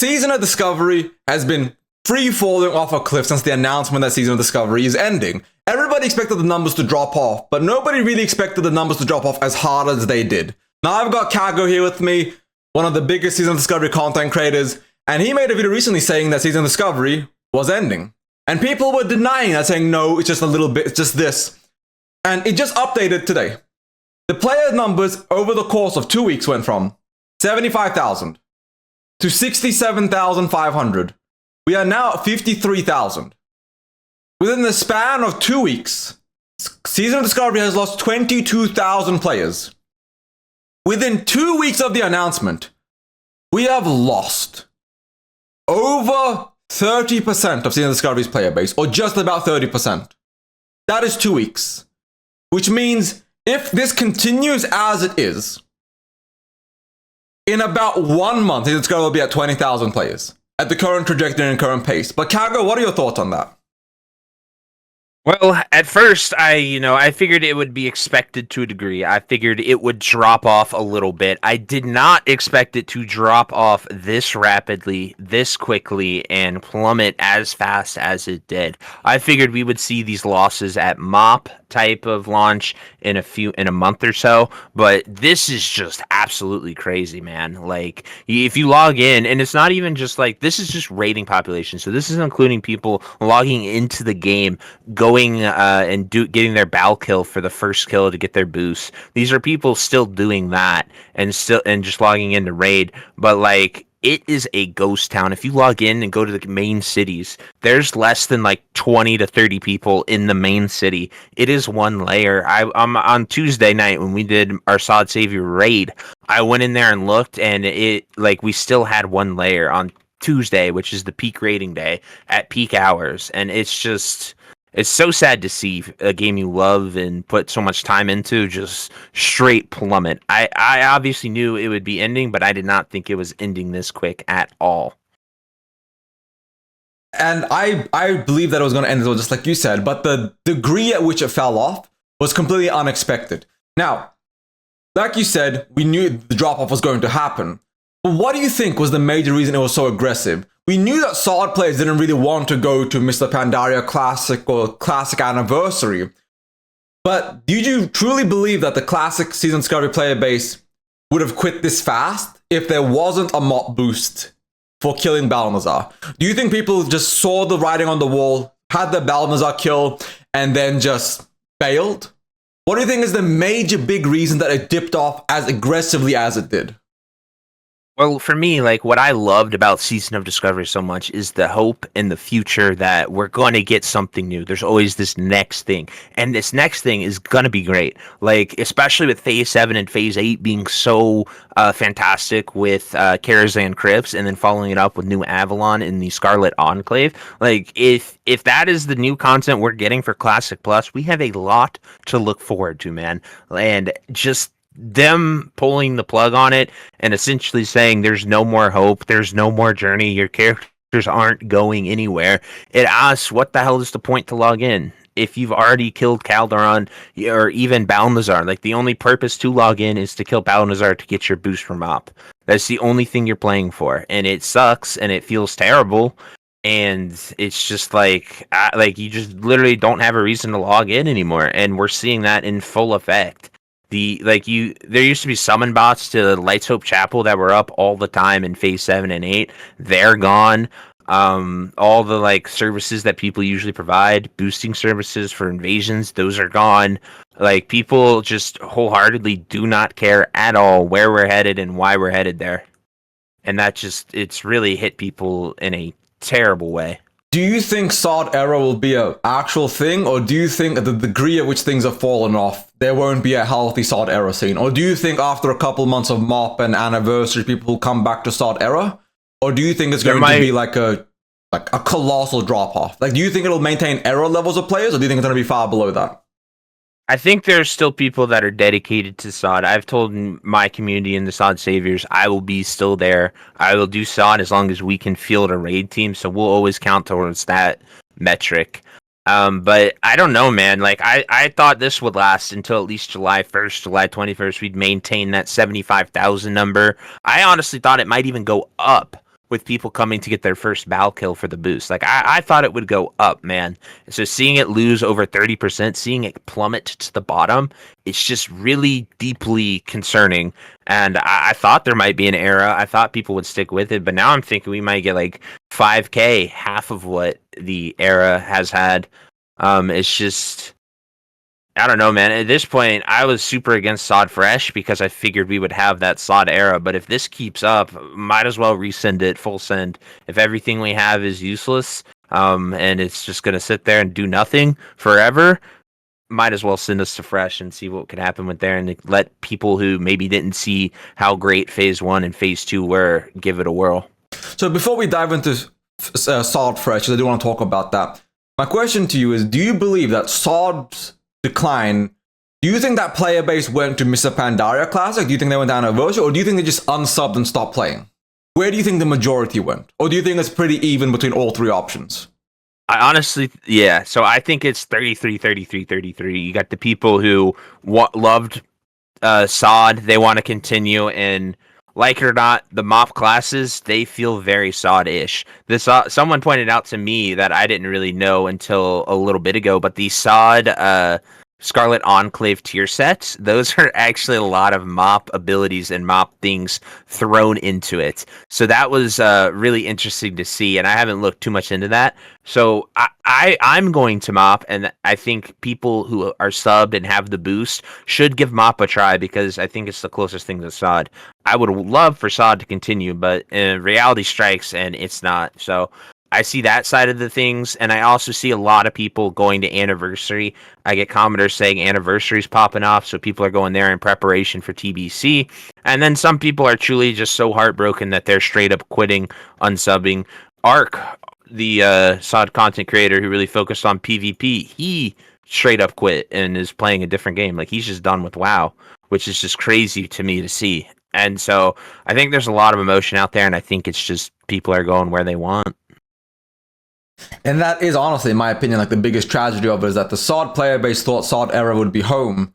Season of Discovery has been free falling off a cliff since the announcement that Season of Discovery is ending. Everybody expected the numbers to drop off, but nobody really expected the numbers to drop off as hard as they did. Now I've got Kago here with me, one of the biggest Season of Discovery content creators, and he made a video recently saying that Season of Discovery was ending. And people were denying that, saying no, it's just a little bit, it's just this. And it just updated today. The player numbers over the course of 2 weeks went from 75,000 to 67,500. We are now at 53,000. Within the span of 2 weeks, Season of Discovery has lost 22,000 players. Within 2 weeks of the announcement, we have lost over 30% of Season of Discovery's player base, or just about 30%. That is 2 weeks. Which means if this continues as it is, in about 1 month, Season of Discovery will be at 20,000 players at the current trajectory and current pace. But Kago, what are your thoughts on that? Well, at first, I figured it would be expected to a degree. I figured it would drop off a little bit. I did not expect it to drop off this rapidly, this quickly, and plummet as fast as it did. I figured we would see these losses at MOP type of launch in a month or so, but this is just absolutely crazy, man. Like, if you log in, and it's not even just like, this is just rating population, so this is including people logging into the game, going and getting their bow kill for the first kill to get their boost. These are people still doing that and just logging into raid, but like, it is a ghost town. If you log in and go to the main cities, there's less than like 20 to 30 people in the main city. It is one layer. On Tuesday night when we did our SoD Savior raid, I went in there and looked, and we still had one layer on Tuesday, which is the peak rating day at peak hours, and it's so sad to see a game you love and put so much time into just straight plummet. I obviously knew it would be ending, but I did not think it was ending this quick at all. And I believe that it was going to end just like you said, but the degree at which it fell off was completely unexpected. Now, like you said, we knew the drop-off was going to happen. But what do you think was the major reason it was so aggressive? We knew that SoD players didn't really want to go to Mr. Pandaria Classic or Classic Anniversary. But did you truly believe that the Classic Season Discovery player base would have quit this fast if there wasn't a mop boost for killing Balnazar? Do you think people just saw the writing on the wall, had the Balnazar kill, and then just bailed? What do you think is the major big reason that it dipped off as aggressively as it did? Well, for me, like, what I loved about Season of Discovery so much is the hope in the future that we're going to get something new. There's always this next thing, and this next thing is going to be great. Like, especially with Phase 7 and Phase 8 being so fantastic with Karazhan Crypts, and then following it up with New Avalon in the Scarlet Enclave. Like, if that is the new content we're getting for Classic Plus, we have a lot to look forward to, man. And just them pulling the plug on it and essentially saying there's no more hope, there's no more journey, your characters aren't going anywhere. It asks, what the hell is the point to log in if you've already killed Calderon or even Balnazar? Like, the only purpose to log in is to kill Balnazar to get your boost from up. That's the only thing you're playing for, and it sucks and it feels terrible. And it's just like you just literally don't have a reason to log in anymore, and we're seeing that in full effect. There used to be summon bots to Lights Hope Chapel that were up all the time in Phase 7 and 8. They're gone. All the services that people usually provide, boosting services for invasions, those are gone. Like, people just wholeheartedly do not care at all where we're headed and why we're headed there. And it's really hit people in a terrible way. Do you think SoD era will be an actual thing, or do you think the degree at which things have fallen off, there won't be a healthy SoD era scene? Or do you think after a couple months of MOP and Anniversary, people will come back to SoD era? Or do you think it's going to be like a colossal drop-off? Like, do you think it'll maintain era levels of players, or do you think it's going to be far below that? I think there's still people that are dedicated to SoD. I've told my community in the SoD Saviors, I will be still there. I will do SoD as long as we can field a raid team, so we'll always count towards that metric. But I don't know, man. Like, I thought this would last until at least July 1st, July 21st. We'd maintain that 75,000 number. I honestly thought it might even go up with people coming to get their first battle kill for the boost. Like I thought it would go up, man. So seeing it lose over 30%, seeing it plummet to the bottom, it's just really deeply concerning. And I thought there might be an era. I thought people would stick with it, but now I'm thinking we might get like 5K, half of what the era has had. It's just, I don't know, man. At this point, I was super against SoD Fresh because I figured we would have that SoD era. But if this keeps up, might as well resend it full send. If everything we have is useless, and it's just gonna sit there and do nothing forever, might as well send us to Fresh and see what could happen with there, and let people who maybe didn't see how great Phase 1 and Phase 2 were give it a whirl. So before we dive into SoD Fresh, I do want to talk about that. My question to you is: do you believe that SoD's decline, do you think that player base went to Mr. Pandaria Classic? Do you think they went down to Versia? Or do you think they just unsubbed and stopped playing? Where do you think the majority went? Or do you think it's pretty even between all three options? I honestly, yeah. So I think it's 33, 33, 33. You got the people who loved SoD. They want to continue, and like it or not, the MoP classes, they feel very SoD-ish. This someone pointed out to me that I didn't really know until a little bit ago, but the SoD Scarlet Enclave tier sets, those are actually a lot of MoP abilities and MoP things thrown into it. So that was really interesting to see, and I haven't looked too much into that. So I'm going to MoP, and I think people who are subbed and have the boost should give MoP a try, because I think it's the closest thing to SoD. I would love for SoD to continue, but reality strikes and it's not. So I see that side of the things, and I also see a lot of people going to Anniversary. I get commenters saying Anniversary's popping off, so people are going there in preparation for TBC. And then some people are truly just so heartbroken that they're straight up quitting, unsubbing. Ark, the SoD content creator who really focused on PvP, he straight up quit and is playing a different game. Like, he's just done with WoW, which is just crazy to me to see. And so I think there's a lot of emotion out there, and I think it's just people are going where they want. And that is honestly, in my opinion, like the biggest tragedy of it, is that the SoD player base thought SoD era would be home.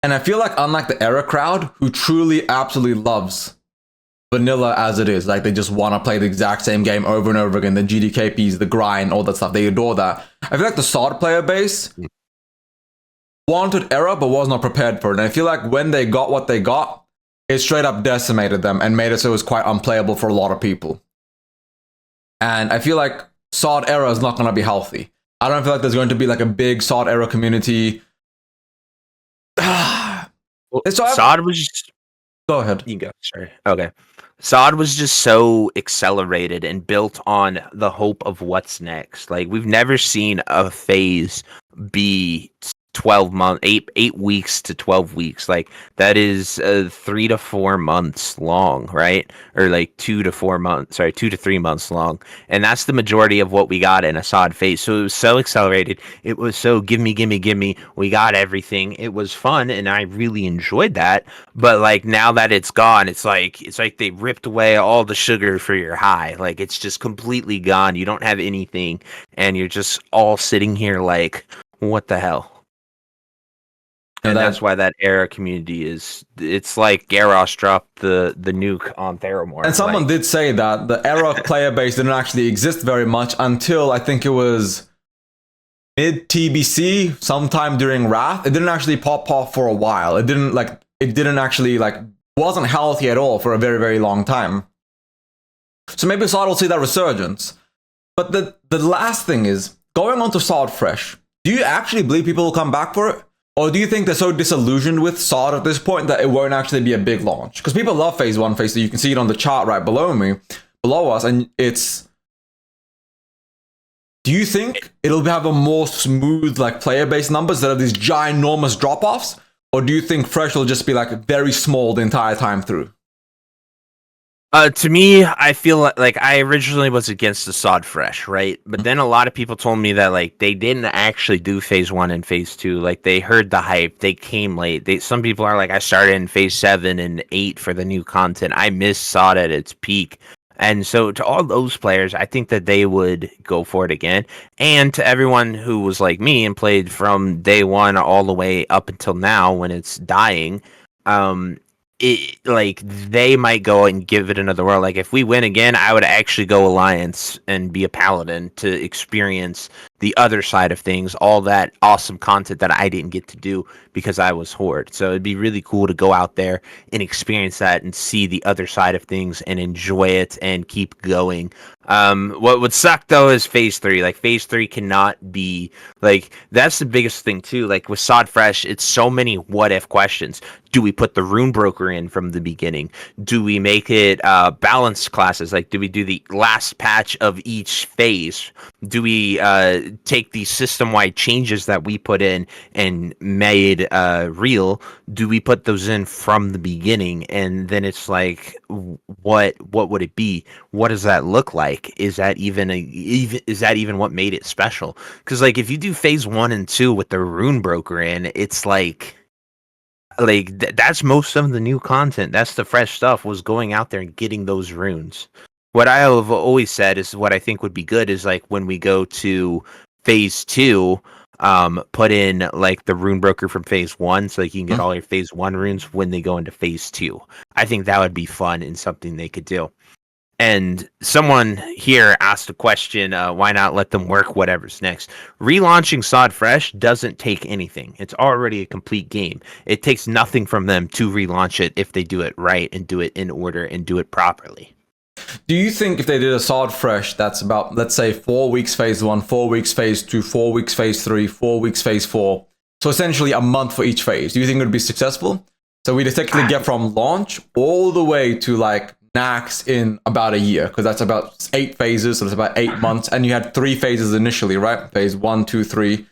And I feel like, unlike the era crowd, who truly absolutely loves vanilla as it is, like they just want to play the exact same game over and over again, the GDKPs, the grind, all that stuff, they adore that. I feel like the SoD player base wanted era but was not prepared for it. And I feel like when they got what they got, it straight up decimated them and made it so it was quite unplayable for a lot of people. And I feel like SoD era is not going to be healthy. I don't feel like there's going to be like a big SoD era community. SoD was just... Go ahead. You go. Sorry. Okay. SoD was just so accelerated and built on the hope of what's next. Like, we've never seen a phase be 12 months, 8 weeks to 12 weeks. Like, that is 3 to 4 months long, right? Or like 2 to 3 months long. And that's the majority of what we got in a SoD phase. So it was so accelerated. It was so give me. We got everything. It was fun, and I really enjoyed that. But like, now that it's gone, it's like they ripped away all the sugar for your high. Like, it's just completely gone. You don't have anything, and you're just all sitting here like, what the hell? And that's why that era community it's like Garrosh dropped the nuke on Theramore. And someone did say that the era player base didn't actually exist very much until I think it was mid TBC, sometime during Wrath. It didn't actually pop off for a while. It didn't actually wasn't healthy at all for a very, very long time. So maybe SoD will see that resurgence. But the last thing is, going on to SoD Fresh, do you actually believe people will come back for it? Or do you think they're so disillusioned with SoD at this point that it won't actually be a big launch? Because people love Phase 1, Phase 2. You can see it on the chart right below us, and it's... Do you think it'll have a more smooth player-based numbers that are these ginormous drop-offs? Or do you think Fresh will just be very small the entire time through? To me, I feel like I originally was against the SoD Fresh, right? But then a lot of people told me that they didn't actually do Phase 1 and Phase 2. Like, they heard the hype, they came late. Some people are like, I started in Phase 7 and 8 for the new content. I missed SoD at its peak. And so to all those players, I think that they would go for it again. And to everyone who was like me and played from day one all the way up until now when it's dying, like they might go and give it another whirl. Like if we win again, I would actually go Alliance and be a paladin to experience the other side of things, all that awesome content that I didn't get to do because I was Horde. So it'd be really cool to go out there and experience that and see the other side of things and enjoy it and keep going. What would suck though is phase 3. Like phase 3 cannot be like, that's the biggest thing too. Like with Sod Fresh, it's so many what if questions. Do we put the rune broker in from the beginning? Do we make it balanced classes? Like, do we do the last patch of each phase? Do we take the system-wide changes that we put in and made real? Do we put those in from the beginning? And then it's like, what would it be? What does that look like? Is that even what made it special? Because like if you do phase 1 and 2 with the rune broker in, it's like that's most of the new content. That's the fresh stuff, was going out there and getting those runes. What I have always said is what I think would be good is like when we go to phase 2, put in like the rune broker from phase 1 so like you can get all your phase 1 runes when they go into phase 2. I think that would be fun and something they could do. And someone here asked a question, why not let them work whatever's next? Relaunching Sod Fresh doesn't take anything. It's already a complete game. It takes nothing from them to relaunch it if they do it right and do it in order and do it properly. Do you think if they did a Sod Fresh that's about, let's say, 4 weeks phase 1, 4 weeks phase 2, 4 weeks phase 3, 4 weeks phase 4, so essentially a month for each phase, do you think it would be successful? So we'd technically get from launch all the way to like Nax in about a year, because that's about 8 phases, so it's about 8 months, and you had 3 phases initially, right? Phase 1, 2, 3.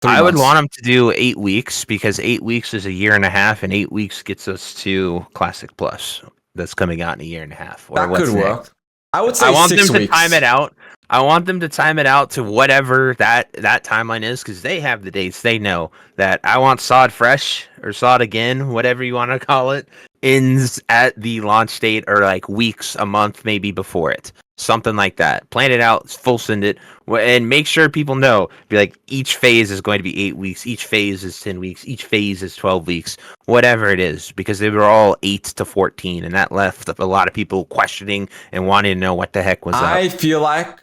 I would want them to do 8 weeks, because 8 weeks is a year and a half, and 8 weeks gets us to Classic Plus. That's coming out in a year and a half. That could work. I would say I want 6 them to weeks. time it out. I want them to time it out to whatever that timeline is, because they have the dates. They know that I want Sod Fresh or Sod Again, whatever you want to call it, ends at the launch date or like weeks, a month maybe before it. Something like that. Plan it out, full send it, and make sure people know. Be like, each phase is going to be 8 weeks, each phase is 10 weeks, each phase is 12 weeks, whatever it is, because they were all 8 to 14, and that left a lot of people questioning and wanting to know what the heck was up. I feel like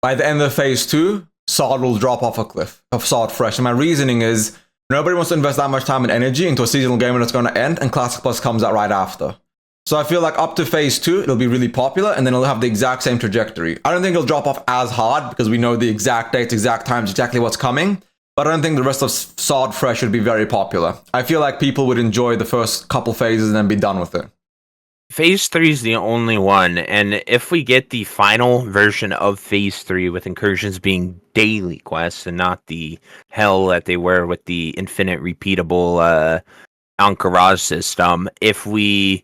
by the end of phase 2, Sod will drop off a cliff of Sod Fresh. And my reasoning is nobody wants to invest that much time and energy into a seasonal game when it's going to end, and Classic Plus comes out right after. So I feel like up to phase 2, it'll be really popular, and then it'll have the exact same trajectory. I don't think it'll drop off as hard because we know the exact dates, exact times, exactly what's coming. But I don't think the rest of Sod Fresh would be very popular. I feel like people would enjoy the first couple phases and then be done with it. Phase 3 is the only one, and if we get the final version of Phase 3 with incursions being daily quests and not the hell that they were with the infinite repeatable Ankh-Ra system, if we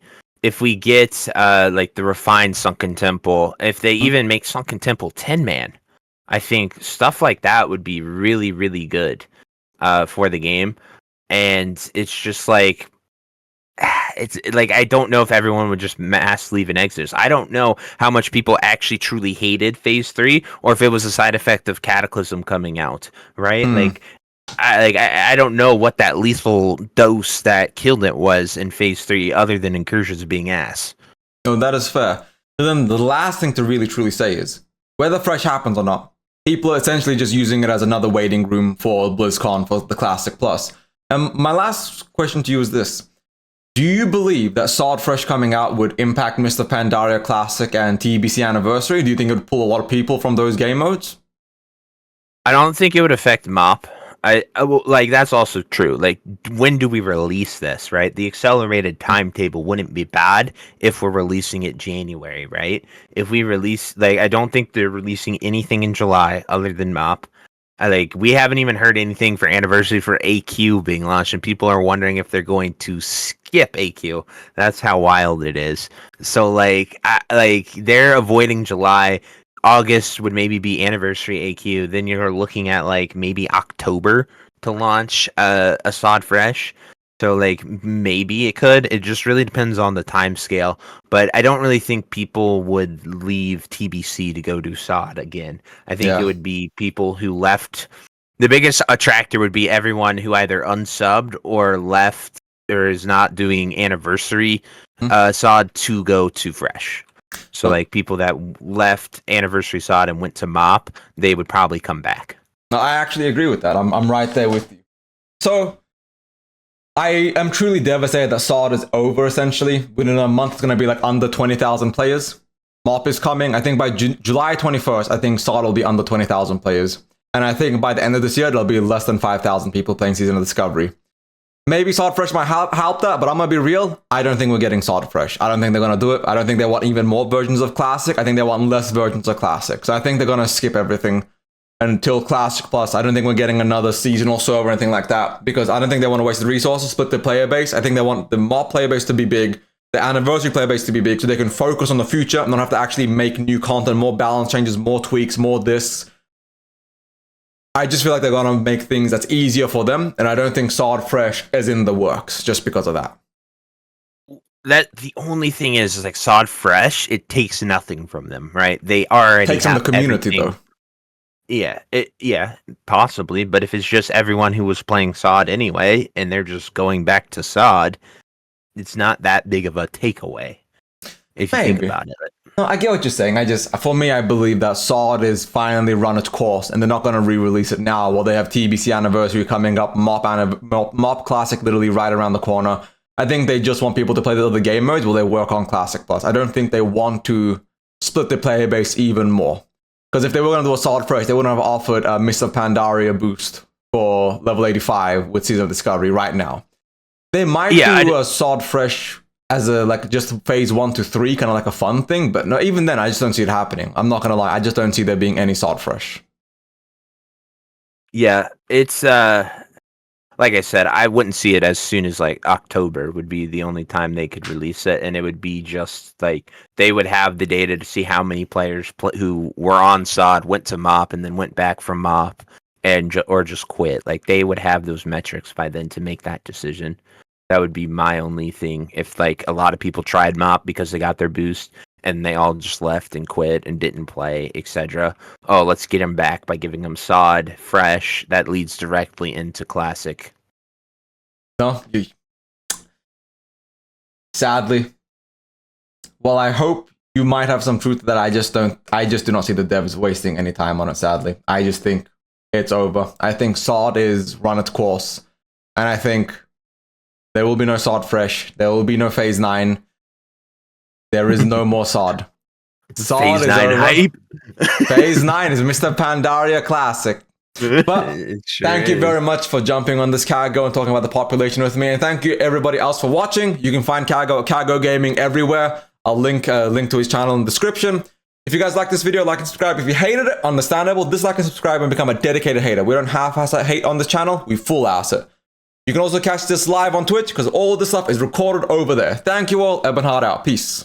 get like the refined Sunken Temple, if they even make Sunken Temple 10-man, I think stuff like that would be really, really good for the game. And it's just like, it's like, I don't know if everyone would just mass leave an Exodus. I don't know how much people actually truly hated Phase 3, or if it was a side effect of Cataclysm coming out, right? I don't know what that lethal dose that killed it was in Phase 3, other than incursions being ass. No, that is fair. And then the last thing to really truly say is, whether Fresh happens or not, people are essentially just using it as another waiting room for BlizzCon for the Classic Plus. My last question to you is this. Do you believe that Sod Fresh coming out would impact Mr. Pandaria Classic and TBC Anniversary? Do you think it would pull a lot of people from those game modes? I don't think it would affect MOP. Like, that's also true. Like, when do we release this, right? The accelerated timetable wouldn't be bad if we're releasing it January, right? If we release, like, I don't think they're releasing anything in July other than MOP. We haven't even heard anything for Anniversary for AQ being launched, and people are wondering if they're going to skip AQ. That's how wild it is. So, they're avoiding July. August would maybe be Anniversary AQ. Then you're looking at, maybe October to launch a Sod Fresh. So, maybe it could. It just really depends on the time scale. But I don't really think people would leave TBC to go do Sod again. I think it would be people who left. The biggest attractor would be everyone who either unsubbed or left is not doing anniversary SOD to go to fresh. So like people that left anniversary SOD and went to MOP, they would probably come back. No, I actually agree with that. I'm right there with you. So I am truly devastated that SOD is over, essentially. Within a month, it's going to be like under 20,000 players. MOP is coming. I think by July 21st, I think SOD will be under 20,000 players. And I think by the end of this year, there'll be less than 5,000 people playing Season of Discovery. Maybe SOD Fresh might help that, but I'm going to be real. I don't think we're getting SOD Fresh. I don't think they're going to do it. I don't think they want even more versions of Classic. I think they want less versions of Classic. So I think they're going to skip everything until Classic Plus. I don't think we're getting another seasonal server or anything like that, because I don't think they want to waste the resources, split the player base. I think they want the MOP player base to be big, the anniversary player base to be big, so they can focus on the future and not have to actually make new content, more balance changes, more tweaks, more this. I just feel like they're going to make things that's easier for them, and I don't think SOD Fresh is in the works just because of that. That the only thing is like SOD Fresh, it takes nothing from them, right? They already takes from the community everything. Though. Yeah, possibly. But if it's just everyone who was playing SOD anyway, and they're just going back to SOD, it's not that big of a takeaway. If you think about it. No, I get what you're saying. For me, I believe that SOD is finally run its course, and they're not going to re-release it now while they have TBC anniversary coming up, MOP Classic literally right around the corner. I think they just want people to play the other game modes while they work on Classic Plus. I don't think they want to split the player base even more. Because if they were going to do a SOD Fresh, they wouldn't have offered a Mr. Pandaria boost for level 85 with Season of Discovery right now. They might do a SOD Fresh as a like just phase 1 to 3, kind of like a fun thing, but no, even then I just don't see it happening. I'm not gonna lie, I just don't see there being any SOD Fresh. Yeah, it's like I said, I wouldn't see it as soon as like October would be the only time they could release it, and it would be just like they would have the data to see how many players who were on SOD went to MOP and then went back from MOP and or just quit. Like they would have those metrics by then to make that decision. That would be my only thing. If like a lot of people tried MOP because they got their boost and they all just left and quit and didn't play, etc. Oh, let's get them back by giving them SOD Fresh. That leads directly into Classic. No, sadly. Well, I hope you might have some truth that I just do not see the devs wasting any time on it, sadly. I just think it's over. I think SOD is run its course. And I think there will be no SOD Fresh. There will be no Phase 9. There is no more SOD. SOD Phase is 9 over. hype. Phase 9 is Mr. Pandaria Classic. But thank you very much for jumping on this Cargo and talking about the population with me. And thank you everybody else for watching. You can find Cargo at Cargo Gaming everywhere. I'll link to his channel in the description. If you guys like this video, like and subscribe. If you hated it, understandable. Dislike and subscribe and become a dedicated hater. We don't half-ass hate on this channel. We full-ass it. You can also catch this live on Twitch because all of this stuff is recorded over there. Thank you all. Ebenhard out. Peace.